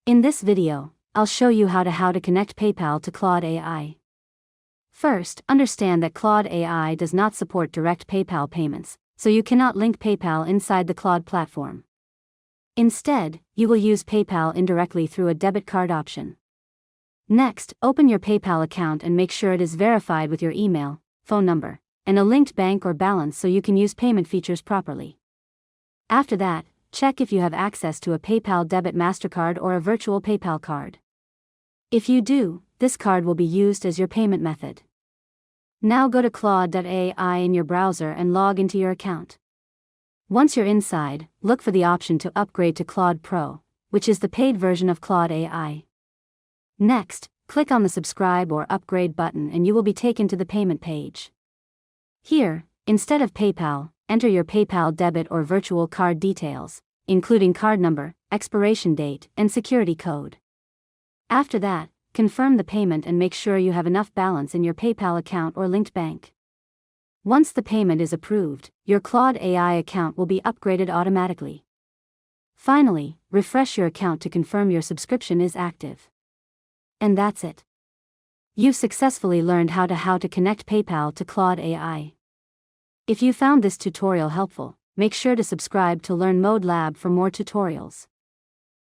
In this video, I'll show you how to connect PayPal to Claude AI. First, understand that Claude AI does not support direct PayPal payments, so you cannot link PayPal inside the Claude platform. Instead, you will use PayPal indirectly through a debit card option. Next, open your PayPal account and make sure it is verified with your email, phone number, and a linked bank or balance so you can use payment features properly. After that, check if you have access to a PayPal debit MasterCard or a virtual PayPal card. If you do, this card will be used as your payment method. Now go to Claude.ai in your browser and log into your account. Once you're inside, look for the option to upgrade to Claude Pro, which is the paid version of Claude AI. Next, click on the subscribe or upgrade button and you will be taken to the payment page. Here, instead of PayPal, enter your PayPal debit or virtual card details, including card number, expiration date, and security code. After that, confirm the payment and make sure you have enough balance in your PayPal account or linked bank. Once the payment is approved, your Claude AI account will be upgraded automatically. Finally, refresh your account to confirm your subscription is active. And that's it. You've successfully learned how to connect PayPal to Claude AI. If you found this tutorial helpful, make sure to subscribe to Learn Mode Lab for more tutorials.